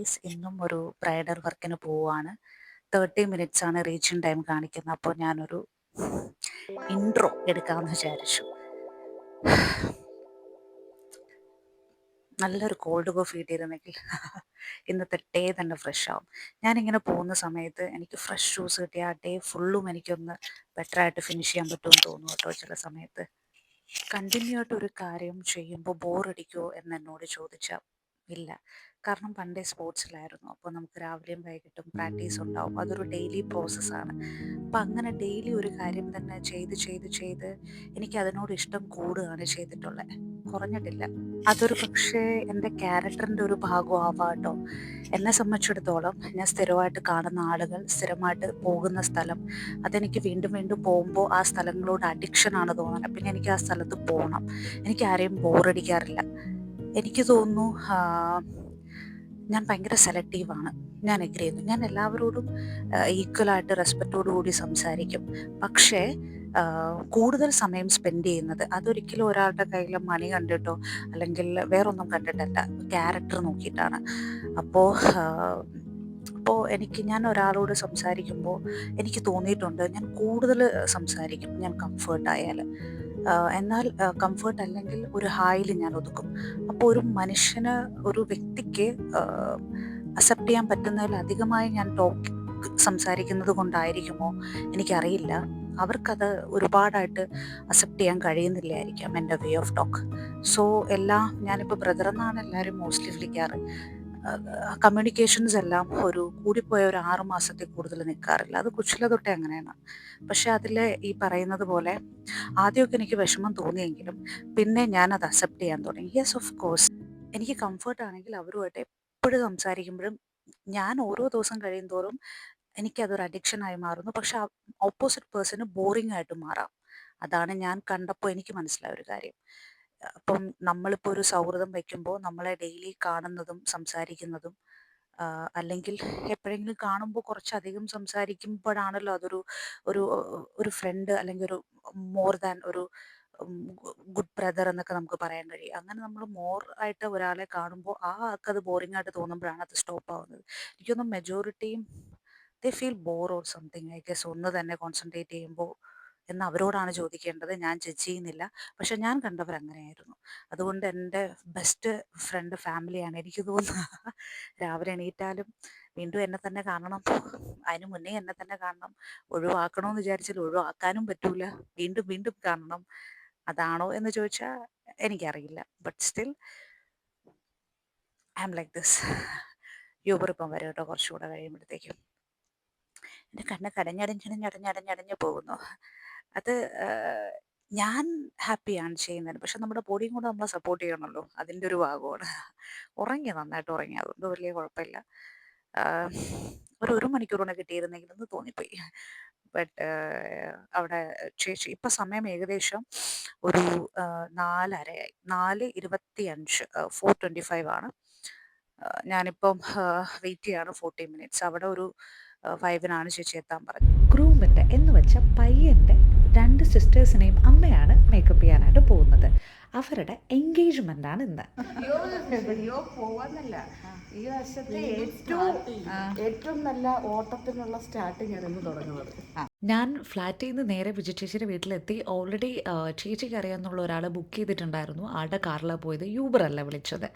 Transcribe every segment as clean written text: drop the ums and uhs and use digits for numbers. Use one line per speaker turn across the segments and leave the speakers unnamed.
Guys, ഇന്നും ഒരു bridal വർക്കിന് പോവുകയാണ്. 30 മിനിറ്റ്സ് ആണ് റീച്ചിങ് ടൈം കാണിക്കുന്നത്. അപ്പോൾ ഞാനൊരു ഇൻട്രോ എടുക്കാമെന്ന് വിചാരിച്ചു. നല്ലൊരു കോൾഡ് കോഫി കിട്ടിയിരുന്നെങ്കിൽ ഇന്നത്തെ ഡേ തന്നെ ഫ്രഷ് ആവും. ഞാനിങ്ങനെ പോകുന്ന സമയത്ത് എനിക്ക് ഫ്രഷ് ജ്യൂസ് കിട്ടിയ ആ ഡേ ഫുള്ളും എനിക്കൊന്ന് ബെറ്ററായിട്ട് ഫിനിഷ് ചെയ്യാൻ പറ്റുമെന്ന് തോന്നുന്നു കേട്ടോ. ചില സമയത്ത് കണ്ടിന്യൂ ആയിട്ട് ഒരു കാര്യം ചെയ്യുമ്പോൾ ബോറടിക്കുമോ എന്ന് എന്നോട് ചോദിച്ചാൽ ഇല്ല. കാരണം പണ്ടേ സ്പോർട്സിലായിരുന്നു. അപ്പോൾ നമുക്ക് രാവിലെയും വൈകിട്ടും പ്രാക്ടീസ് ഉണ്ടാവും. അതൊരു ഡെയിലി പ്രോസസ്സാണ്. അപ്പം അങ്ങനെ ഡെയിലി ഒരു കാര്യം തന്നെ ചെയ്ത് ചെയ്ത് ചെയ്ത് എനിക്ക് അതിനോട് ഇഷ്ടം കൂടുകയാണ് ചെയ്തിട്ടുള്ളത്, കുറഞ്ഞിട്ടില്ല. അതൊരു പക്ഷേ എൻ്റെ ക്യാരക്ടറിൻ്റെ ഒരു ഭാഗമാവാം കേട്ടോ. എന്നെ സംബന്ധിച്ചിടത്തോളം ഞാൻ സ്ഥിരമായിട്ട് കാണുന്ന ആളുകൾ, സ്ഥിരമായിട്ട് പോകുന്ന സ്ഥലം, അതെനിക്ക് വീണ്ടും വീണ്ടും പോകുമ്പോൾ ആ സ്ഥലങ്ങളോട് അഡിക്ഷനാണ് തോന്നുന്നത്. പിന്നെ എനിക്ക് ആ സ്ഥലത്ത് പോകണം. എനിക്ക് ആരെയും ബോറടിക്കാറില്ല. എനിക്ക് തോന്നുന്നു ഞാൻ ഭയങ്കര സെലക്റ്റീവാണ്. ഞാൻ എഗ്രി ചെയ്യുന്നു. ഞാൻ എല്ലാവരോടും ഈക്വലായിട്ട് റെസ്പെക്റ്റോടു കൂടി സംസാരിക്കും. പക്ഷേ കൂടുതൽ സമയം സ്പെൻഡ് ചെയ്യുന്നത് അതൊരിക്കലും ഒരാളുടെ കയ്യിൽ മണി കണ്ടിട്ടോ അല്ലെങ്കിൽ വേറൊന്നും കണ്ടിട്ടല്ല, ക്യാരക്ടർ നോക്കിയിട്ടാണ്. അപ്പോൾ ഞാൻ ഒരാളോട് സംസാരിക്കുമ്പോൾ എനിക്ക് തോന്നിയിട്ടുണ്ട് ഞാൻ കൂടുതൽ സംസാരിക്കും ഞാൻ കംഫേർട്ടായാൽ. എന്നാൽ കംഫേർട്ട് അല്ലെങ്കിൽ ഒരു ഹായിൽ ഞാൻ ഒതുക്കും. അപ്പോൾ ഒരു മനുഷ്യന്, ഒരു വ്യക്തിക്ക് അക്സെപ്റ്റ് ചെയ്യാൻ പറ്റുന്നതിലധികമായി ഞാൻ സംസാരിക്കുന്നത് കൊണ്ടായിരിക്കുമോ എനിക്കറിയില്ല, അവർക്കത് ഒരുപാടായിട്ട് അക്സെപ്റ്റ് ചെയ്യാൻ കഴിയുന്നില്ലായിരിക്കാം എൻ്റെ വേ ഓഫ് ടോക്ക്. സോ ഞാനിപ്പോൾ ബ്രദർ എന്നാണ് എല്ലാവരും മോസ്റ്റ്ലി വിളിക്കാറ്. കമ്മ്യൂണിക്കേഷൻസ് എല്ലാം ഒരു കൂടിപ്പോയ ഒരു 6 മാസത്തിൽ കൂടുതൽ നിൽക്കാറില്ല. അത് കൊച്ചിലെ തൊട്ടേ അങ്ങനെയാണ്. പക്ഷെ അതിൽ ഈ പറയുന്നത് പോലെ ആദ്യമൊക്കെ എനിക്ക് വിഷമം തോന്നിയെങ്കിലും പിന്നെ ഞാനത് അക്സെപ്റ്റ് ചെയ്യാൻ തുടങ്ങി. യെസ്, ഓഫ് കോഴ്സ് എനിക്ക് കംഫർട്ടാണെങ്കിൽ അവരുമായിട്ട് എപ്പോഴും സംസാരിക്കുമ്പോഴും ഞാൻ ഓരോ ദിവസം കഴിയും തോറും എനിക്കതൊരു അഡിക്ഷനായി മാറുന്നു. പക്ഷെ ഓപ്പോസിറ്റ് പേഴ്സണ് ബോറിംഗ് ആയിട്ട് മാറാം. അതാണ് ഞാൻ കണ്ടപ്പോൾ എനിക്ക് മനസ്സിലായ ഒരു കാര്യം. അപ്പം നമ്മളിപ്പോൾ ഒരു സൗഹൃദം വയ്ക്കുമ്പോൾ നമ്മളെ ഡെയിലി കാണുന്നതും സംസാരിക്കുന്നതും അല്ലെങ്കിൽ എപ്പോഴെങ്കിലും കാണുമ്പോൾ കുറച്ചധികം സംസാരിക്കുമ്പോഴാണല്ലോ അതൊരു ഒരു ഒരു ഫ്രണ്ട് അല്ലെങ്കിൽ ഒരു മോർ ദാൻ ഒരു ഗുഡ് ബ്രദർ എന്നൊക്കെ നമുക്ക് പറയാൻ കഴിയും. അങ്ങനെ നമ്മൾ മോർ ആയിട്ട് ഒരാളെ കാണുമ്പോൾ ആ ആൾക്കത് ബോറിംഗ് ആയിട്ട് തോന്നുമ്പോഴാണ് അത് സ്റ്റോപ്പ് ആവുന്നത്. എനിക്കൊന്നും മെജോറിറ്റിയും they feel bore or something, I guess. ഒന്ന് തന്നെ കോൺസെൻട്രേറ്റ് ചെയ്യുമ്പോൾ എന്ന് അവരോടാണ് ചോദിക്കേണ്ടത്. ഞാൻ ജഡ്ജ് ചെയ്യുന്നില്ല. പക്ഷെ ഞാൻ കണ്ടവർ അങ്ങനെയായിരുന്നു. അതുകൊണ്ട് എൻ്റെ ബെസ്റ്റ് ഫ്രണ്ട് ഫാമിലിയാണ്. എനിക്ക് തോന്നുന്നു രാവിലെ എണീറ്റാലും വീണ്ടും എന്നെ തന്നെ കാണണം, അതിന് മുന്നേ എന്നെ തന്നെ കാണണം. ഒഴിവാക്കണമെന്ന് വിചാരിച്ചാൽ ഒഴിവാക്കാനും പറ്റൂല, വീണ്ടും വീണ്ടും കാണണം. അതാണോ എന്ന് ചോദിച്ചാൽ എനിക്കറിയില്ല. But still I am like this. Uber ഇപ്പം വരും കേട്ടോ കുറച്ചുകൂടെ കഴിയുമ്പോഴത്തേക്കും. എൻ്റെ കണ്ണ് കടഞ്ഞടഞ്ഞടഞ്ഞടഞ്ഞടഞ്ഞടഞ്ഞ് പോകുന്നു. അത് ഞാൻ ഹാപ്പിയാണ് ചെയ്യുന്നതിന്. പക്ഷെ നമ്മുടെ ബോഡിയും കൂടെ നമ്മളെ സപ്പോർട്ട് ചെയ്യണമല്ലോ, അതിൻ്റെ ഒരു ഭാഗമാണ്. നന്നായിട്ട് ഉറങ്ങി, അതുകൊണ്ട് വലിയ കുഴപ്പമില്ല. ഒരു മണിക്കൂറൂടെ കിട്ടിയിരുന്നെങ്കിൽ എന്ന് തോന്നിപ്പോയി. ബട്ട് അവിടെ ചേച്ചി ഇപ്പം സമയം ഏകദേശം ഒരു 4:30 4:25, 4:25 ആണ്. ഞാനിപ്പം വെയിറ്റ് ചെയ്യാണ് 40 മിനിറ്റ്സ്. അവിടെ ഒരു 5-നാണ് ചേച്ചി എത്താൻ പറഞ്ഞത്.
ഗ്രൂമിൻ്റെ എന്ന് വെച്ചാൽ പയ്യൻ്റെ 2 സിസ്റ്റേഴ്സിനെയും അമ്മയാണ് മേക്കപ്പ് ചെയ്യാനായിട്ട് പോകുന്നത്. അവരുടെ എൻഗേജ്മെൻ്റാണ് ഇന്ന്.
പോവാന്നല്ല, ഈ വർഷത്തെ ഏറ്റവും നല്ല ഓട്ടത്തിനുള്ള സ്റ്റാർട്ടിങ് ആണ് ഇന്ന് തുടങ്ങുന്നത്.
ഞാൻ ഫ്ലാറ്റിൽ നിന്ന് നേരെ വിജയ ചേച്ചിയുടെ വീട്ടിലെത്തി. ഓൾറെഡി ചേച്ചിക്ക് അറിയാമെന്നുള്ള ഒരാളെ ബുക്ക് ചെയ്തിട്ടുണ്ടായിരുന്നു. ആളുടെ കാറിലാണ് പോയത്, യൂബറല്ല വിളിച്ചത്.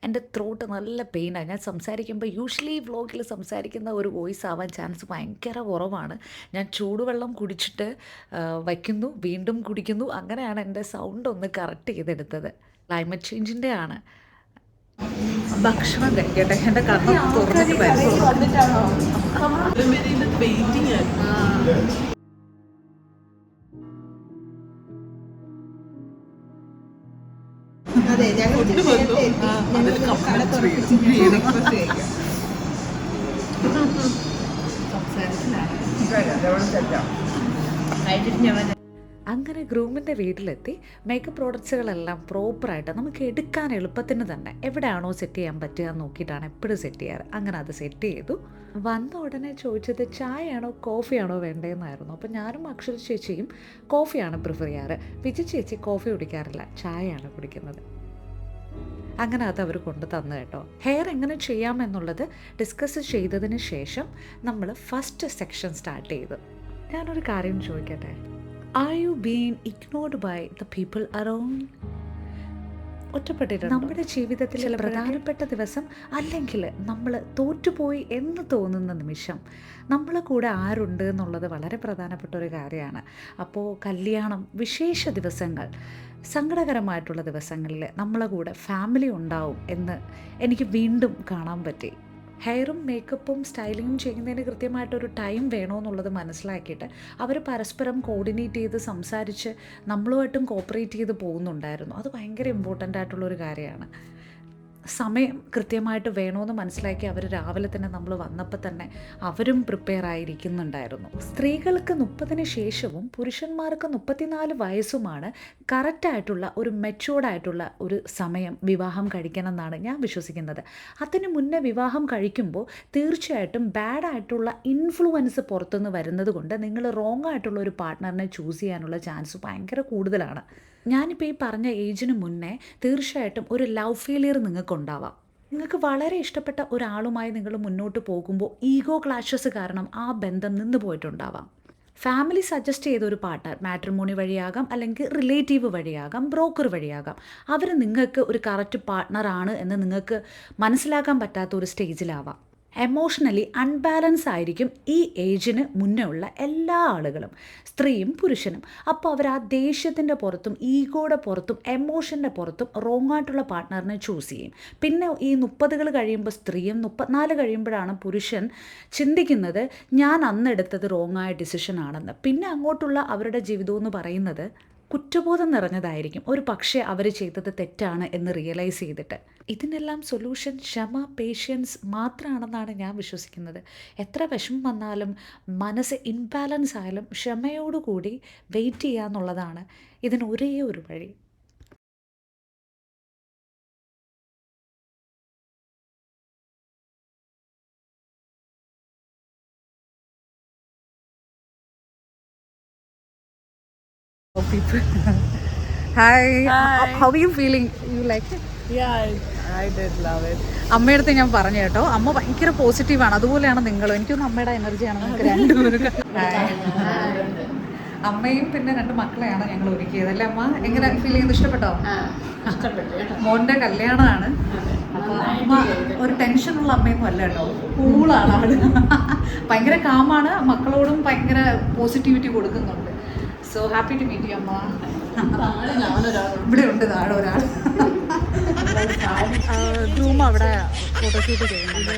എൻ്റെ ത്രോട്ട് നല്ല പെയിനാണ്. ഞാൻ സംസാരിക്കുമ്പോൾ യൂഷ്വലി വ്ളോഗിൽ സംസാരിക്കുന്ന ഒരു വോയിസ് ആവാൻ ചാൻസ് ഭയങ്കര കുറവാണ്. ഞാൻ ചൂടുവെള്ളം കുടിച്ചിട്ട് വയ്ക്കുന്നു, വീണ്ടും കുടിക്കുന്നു. അങ്ങനെയാണ് എൻ്റെ സൗണ്ട് ഒന്ന് കറക്റ്റ് ചെയ്തെടുത്തത്. ക്ലൈമറ്റ് ചേഞ്ചിൻ്റെ ആണ്. ഭക്ഷണം കഴിക്കട്ടെ, എൻ്റെ കണ്ണ് തുറന്നിട്ട്
വന്നിട്ടാണോ വെയിറ്റിംഗ്? അതെ, ഞങ്ങൾ
അങ്ങനെ ഗ്രൂമിൻ്റെ വീട്ടിലെത്തി. മേക്കപ്പ് പ്രോഡക്ട്സുകളെല്ലാം പ്രോപ്പറായിട്ട് നമുക്ക് എടുക്കാൻ എളുപ്പത്തിന് തന്നെ എവിടെയാണോ സെറ്റ് ചെയ്യാൻ പറ്റുക എന്ന് നോക്കിയിട്ടാണ് എപ്പോഴും സെറ്റ് ചെയ്യാറ്. അങ്ങനെ അത് സെറ്റ് ചെയ്തു. വന്ന ഉടനെ ചോദിച്ചത് ചായയാണോ കോഫിയാണോ വേണ്ടതെന്നായിരുന്നു. അപ്പോൾ ഞാനും അക്ഷര ചേച്ചിയും കോഫിയാണ് പ്രിഫർ ചെയ്യാറ്. വിജയ ചേച്ചി കോഫി കുടിക്കാറില്ല, ചായയാണ് കുടിക്കുന്നത്. അങ്ങനെ അത് അവർ കൊണ്ട് തന്നു കേട്ടോ. ഹെയർ എങ്ങനെ ചെയ്യാമെന്നുള്ളത് ഡിസ്കസ് ചെയ്തതിന് ശേഷം നമ്മൾ ഫസ്റ്റ് സെക്ഷൻ സ്റ്റാർട്ട് ചെയ്തു. ഞാനൊരു കാര്യം ചോദിക്കട്ടെ, are you been ignored by the people around? ഒറ്റപ്പെട്ടിട്ടുണ്ട് നമ്മുടെ ജീവിതത്തിൽ ചില പ്രധാനപ്പെട്ട ദിവസം, അല്ലെങ്കിൽ നമ്മൾ തോറ്റുപോയി എന്ന് തോന്നുന്ന നിമിഷം നമ്മളെ കൂടെ ആരുണ്ട് എന്നുള്ളത് വളരെ പ്രധാനപ്പെട്ട ഒരു കാര്യമാണ്. അപ്പോൾ കല്യാണം, വിശേഷ ദിവസങ്ങൾ, സങ്കടകരമായിട്ടുള്ള ദിവസങ്ങളിൽ നമ്മളെ കൂടെ ഫാമിലി ഉണ്ടാവും എന്ന് എനിക്ക് വീണ്ടും കാണാൻ പറ്റി. ഹെയറും മേക്കപ്പും സ്റ്റൈലിങ്ങും ചെയ്യുന്നതിന് കൃത്യമായിട്ടൊരു ടൈം വേണമെന്നുള്ളത് മനസ്സിലാക്കിയിട്ട് അവർ പരസ്പരം കോർഡിനേറ്റ് ചെയ്ത് സംസാരിച്ച് നമ്മളുമായിട്ടും കോപ്പറേറ്റ് ചെയ്ത് പോകുന്നുണ്ടായിരുന്നു. അത് ഭയങ്കര ഇമ്പോർട്ടൻ്റ് ആയിട്ടുള്ളൊരു കാര്യമാണ്. സമയം കൃത്യമായിട്ട് വേണമെന്ന് മനസ്സിലാക്കി അവർ രാവിലെ തന്നെ നമ്മൾ വന്നപ്പോൾ തന്നെ അവരും പ്രിപ്പയർ ആയിരിക്കുന്നുണ്ടായിരുന്നു. സ്ത്രീകൾക്ക് 30-ന് ശേഷവും പുരുഷന്മാർക്ക് 34 വയസ്സുമാണ് കറക്റ്റായിട്ടുള്ള ഒരു മെച്യൂർഡായിട്ടുള്ള ഒരു സമയം വിവാഹം കഴിക്കണം എന്നാണ് ഞാൻ വിശ്വസിക്കുന്നത്. അതിന് മുന്നേ വിവാഹം കഴിക്കുമ്പോൾ തീർച്ചയായിട്ടും ബാഡായിട്ടുള്ള ഇൻഫ്ലുവൻസ് പുറത്തുനിന്ന് വരുന്നത് കൊണ്ട് നിങ്ങൾ റോങ് ആയിട്ടുള്ള ഒരു പാർട്ട്ണറിനെ ചൂസ് ചെയ്യാനുള്ള ചാൻസ് ഭയങ്കര കൂടുതലാണ്. ഞാനിപ്പോൾ ഈ പറഞ്ഞ ഏജിന് മുന്നേ തീർച്ചയായിട്ടും ഒരു ലവ് ഫെയിലിയർ നിങ്ങൾക്കുണ്ടാവാം. നിങ്ങൾക്ക് വളരെ ഇഷ്ടപ്പെട്ട ഒരാളുമായി നിങ്ങൾ മുന്നോട്ട് പോകുമ്പോൾ ഈഗോ ക്ലാഷസ് കാരണം ആ ബന്ധം നിന്ന് പോയിട്ടുണ്ടാവാം. ഫാമിലി സജസ്റ്റ് ചെയ്ത ഒരു പാർട്ട്ണർ മാട്രിമോണി വഴിയാകാം, അല്ലെങ്കിൽ റിലേറ്റീവ് വഴിയാകാം, ബ്രോക്കർ വഴിയാകാം. അവർ നിങ്ങൾക്ക് ഒരു കറക്റ്റ് പാർട്ട്ണറാണ് എന്ന് നിങ്ങൾക്ക് മനസ്സിലാക്കാൻ പറ്റാത്ത ഒരു സ്റ്റേജിലാവാം. എമോഷണലി അൺബാലൻസ് ആയിരിക്കും ഈ ഏജിന് മുന്നേ ഉള്ള എല്ലാ ആളുകളും, സ്ത്രീയും പുരുഷനും. അപ്പോൾ അവർ ആ ദേഷ്യത്തിൻ്റെ പുറത്തും ഈഗോയുടെ പുറത്തും എമോഷൻ്റെ പുറത്തും റോങ് ആയിട്ടുള്ള പാർട്ട്ണറിനെ ചൂസ് ചെയ്യും. പിന്നെ ഈ 30-കൾ കഴിയുമ്പോൾ സ്ത്രീയും 34 കഴിയുമ്പോഴാണ് പുരുഷൻ ചിന്തിക്കുന്നത് ഞാൻ അന്നെടുത്തത് റോങ് ആയ ഡിസിഷൻ ആണെന്ന്. പിന്നെ അങ്ങോട്ടുള്ള അവരുടെ ജീവിതം എന്ന് പറയുന്നത് കുറ്റബോധം നിറഞ്ഞതായിരിക്കും. ഒരു പക്ഷേ അവർ ചെയ്തത് തെറ്റാണ് എന്ന് റിയലൈസ് ചെയ്തിട്ട്. ഇതിനെല്ലാം സൊല്യൂഷൻ ക്ഷമ, പേഷ്യൻസ് മാത്രമാണെന്നാണ് ഞാൻ വിശ്വസിക്കുന്നത്. എത്ര വിഷമം വന്നാലും, മനസ്സ് ഇൻബാലൻസ് ആയാലും ക്ഷമയോടുകൂടി വെയിറ്റ് ചെയ്യുക എന്നുള്ളതാണ് ഇതിന് ഒരേ ഒരു വഴി. People. Hi. How are you feeling? You like it?
Yeah, I did love it.
അമ്മയുടെ അടുത്ത് ഞാൻ പറഞ്ഞു കേട്ടോ, അമ്മ ഭയങ്കര പോസിറ്റീവാണ്. അതുപോലെയാണ് നിങ്ങളും. എനിക്കൊന്നും അമ്മയുടെ എനർജിയാണ് നിങ്ങൾക്ക് രണ്ടുപേർക്ക്. അമ്മയും പിന്നെ 2 മക്കളെയാണ് ഞങ്ങൾ ഒരുക്കിയത് അല്ലേ അമ്മ? എങ്ങനെ ഫീൽ ചെയ്ത്? ഇഷ്ടപ്പെട്ടോ? മോൻ്റെ കല്യാണമാണ്. അപ്പോൾ അമ്മ ഒരു ടെൻഷനുള്ള അമ്മയൊന്നും അല്ല കേട്ടോ, കൂളാണ്. ഭയങ്കര കാമാണ്, മക്കളോടും ഭയങ്കര പോസിറ്റിവിറ്റി കൊടുക്കുന്നുണ്ട്. So happy to meet you അമ്മ. ഇവിടെ ഉണ്ട് താഴെ ഒരാൾ. ഗ്രൂം അവിടെ ഫോട്ടോഷൂട്ട് ചെയ്യുന്നുണ്ട്.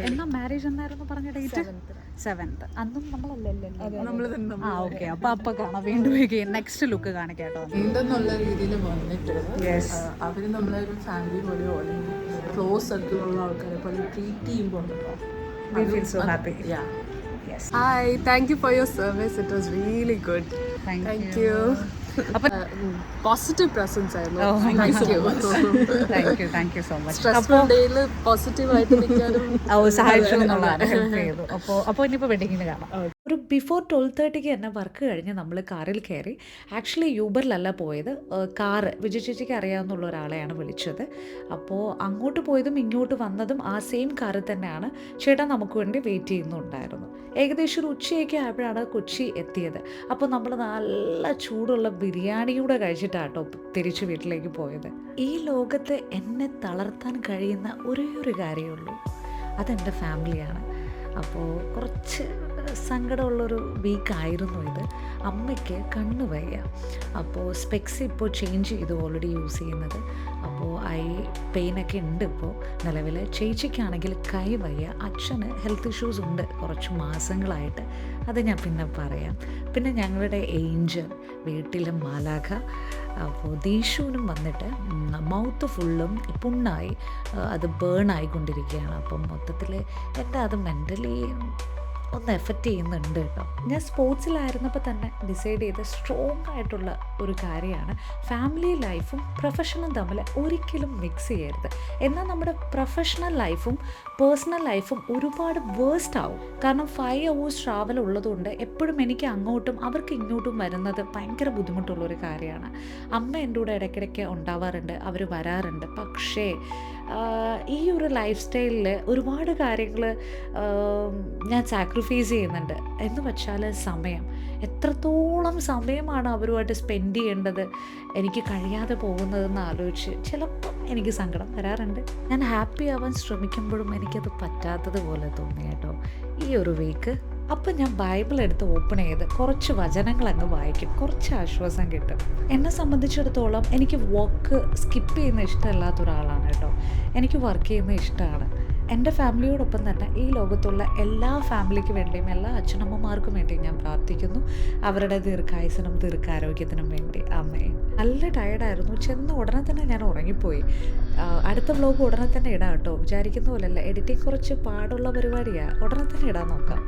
എന്നാ മാരേജ് എന്നായിരുന്നു പറഞ്ഞ ഡേറ്റ്? 7th. അന്നും നമ്മളല്ലേ? ഓക്കെ. അപ്പൊ കാണാം വീണ്ടും. നെക്സ്റ്റ് ലുക്ക് കാണിക്കാട്ടോ
എന്തെന്നുള്ള രീതിയിൽ വന്നിട്ട് അവര് നമ്മളെ ഒരു ഫാമിലി പോലെയോ അല്ലെങ്കിൽ ക്ലോസ് സർക്കിളുള്ള ആൾക്കാരെ പോലെ ട്രീറ്റ് ചെയ്യുമ്പോൾ
We feel so happy.
Yeah.
Yes.
Hi, thank you for your service. It was really good.
Thank you.
Positive presence ആയിരുന്നു.
Oh,
Thank you.
Thank you so much.
Stressful ഡേയിൽ positive ആയിട്ട് നിൽക്കാനും
സഹായിച്ചു എന്നുള്ളതാണ്, help ചെയ്തു. അപ്പോൾ ഇനിയിപ്പോൾ വെഡിങ്ങിന് കാണാം. ഒരു ബിഫോർ 12:30 തന്നെ വർക്ക് കഴിഞ്ഞ് നമ്മൾ കാറിൽ കയറി. ആക്ച്വലി യൂബറിലല്ല പോയത്, കാറ് വിജയ ചേച്ചിക്ക് അറിയാവുന്ന ഒരാളെയാണ് വിളിച്ചത്. അപ്പോൾ അങ്ങോട്ട് പോയതും ഇങ്ങോട്ട് വന്നതും ആ സെയിം കാറിൽ തന്നെയാണ്. ചേട്ടൻ നമുക്ക് വേണ്ടി വെയിറ്റ് ചെയ്യുന്നുണ്ടായിരുന്നു. ഏകദേശം ഒരു ഉച്ചയൊക്കെ ആയപ്പോഴാണ് കൊച്ചി എത്തിയത്. അപ്പോൾ നമ്മൾ നല്ല ചൂടുള്ള ബിരിയാണിയൂടെ കഴിച്ചിട്ടാട്ടോ തിരിച്ച് വീട്ടിലേക്ക് പോയത്. ഈ ലോകത്ത് എന്നെ തളർത്താൻ കഴിയുന്ന ഒരേ ഒരു കാര്യമുള്ളൂ, അതെൻ്റെ ഫാമിലിയാണ്. അപ്പോൾ കുറച്ച് സങ്കടമുള്ളൊരു വീക്കായിരുന്നു ഇത്. അമ്മയ്ക്ക് കണ്ണ് വയ്യ, അപ്പോൾ സ്പെക്സ് ഇപ്പോൾ ചേഞ്ച് ചെയ്തു ഓൾറെഡി യൂസ് ചെയ്യുന്നത്. അപ്പോൾ ഐ പെയിനൊക്കെ ഉണ്ട് ഇപ്പോൾ നിലവിൽ. ചേച്ചിക്കാണെങ്കിൽ കൈ വയ്യ, അച്ഛന് ഹെൽത്ത് ഇഷ്യൂസ് ഉണ്ട് കുറച്ച് മാസങ്ങളായിട്ട്, അത് ഞാൻ പിന്നെ പറയാം. പിന്നെ ഞങ്ങളുടെ ഏഞ്ചൽ വീട്ടിലെ മാലാഖ, അപ്പോൾ ദീഷുവിനും വന്നിട്ട് മൗത്ത് ഫുള്ളും പുണ്ണായി, അത് ബേൺ ആയിക്കൊണ്ടിരിക്കുകയാണ്. അപ്പം മൊത്തത്തിൽ എൻ്റെ അത് മെൻ്റലി ഒന്ന് എഫക്റ്റ് ചെയ്യുന്നുണ്ട് കേട്ടോ. ഞാൻ സ്പോർട്സിലായിരുന്നപ്പോൾ തന്നെ ഡിസൈഡ് ചെയ്ത സ്ട്രോങ് ആയിട്ടുള്ള ഒരു കാര്യമാണ് ഫാമിലി ലൈഫും പ്രൊഫഷനും തമ്മിൽ ഒരിക്കലും മിക്സ് ചെയ്യരുത്. എന്നാൽ നമ്മുടെ പ്രൊഫഷണൽ ലൈഫും പേഴ്സണൽ ലൈഫും ഒരുപാട് വേസ്റ്റ് ആവും. കാരണം 5 hours ട്രാവൽ ഉള്ളതുകൊണ്ട് എപ്പോഴും എനിക്ക് അങ്ങോട്ടും അവർക്ക് ഇങ്ങോട്ടും വരുന്നത് ഭയങ്കര ബുദ്ധിമുട്ടുള്ളൊരു കാര്യമാണ്. അമ്മ എൻ്റെ കൂടെ ഇടയ്ക്കിടയ്ക്ക് ഉണ്ടാവാറുണ്ട്, അവർ വരാറുണ്ട്. പക്ഷേ ഈ ഒരു ലൈഫ് സ്റ്റൈലിൽ ഒരുപാട് കാര്യങ്ങൾ ഞാൻ സാക്രിഫൈസ് ചെയ്യുന്നുണ്ട്. എന്ന് വെച്ചാൽ സമയം, എത്രത്തോളം സമയമാണ് അവരുമായിട്ട് സ്പെൻഡ് ചെയ്യേണ്ടത് എനിക്ക് കഴിയാതെ പോകുന്നതെന്ന് ആലോചിച്ച് ചിലപ്പോൾ എനിക്ക് സങ്കടം വരാറുണ്ട്. ഞാൻ ഹാപ്പി ആവാൻ ശ്രമിക്കുമ്പോഴും എനിക്കത് പറ്റാത്തത് പോലെ തോന്നി കേട്ടോ ഈ ഒരു വീക്ക്. അപ്പം ഞാൻ ബൈബിൾ എടുത്ത് ഓപ്പൺ ചെയ്ത് കുറച്ച് വചനങ്ങൾ അങ്ങ് വായിക്കും, കുറച്ച് ആശ്വാസം കിട്ടും. എന്നെ സംബന്ധിച്ചിടത്തോളം എനിക്ക് വർക്ക് സ്കിപ്പ് ചെയ്യുന്ന ഇഷ്ടമല്ലാത്ത ഒരാളാണ് കേട്ടോ. എനിക്ക് വർക്ക് ചെയ്യുന്ന ഇഷ്ടമാണ്. എൻ്റെ ഫാമിലിയോടൊപ്പം തന്നെ ഈ ലോകത്തുള്ള എല്ലാ ഫാമിലിക്ക് വേണ്ടിയും എല്ലാ അച്ഛനമ്മമാർക്കും വേണ്ടിയും ഞാൻ പ്രാർത്ഥിക്കുന്നു. അവരുടെ ദീർഘായുസിനും ദീർഘാരോഗ്യത്തിനും വേണ്ടി. അമ്മേ. നല്ല ടയർഡായിരുന്നു. ചെന്ന് ഉടനെ തന്നെ ഞാൻ ഉറങ്ങിപ്പോയി. അടുത്ത വ്ലോഗ് ഉടനെ തന്നെ ഇടാം കേട്ടോ. വിചാരിക്കുന്ന പോലെയല്ല, എഡിറ്റിംഗ് കുറച്ച് പാടുള്ള പരിപാടിയാണ്. ഉടനെ തന്നെ ഇടാൻ നോക്കാം.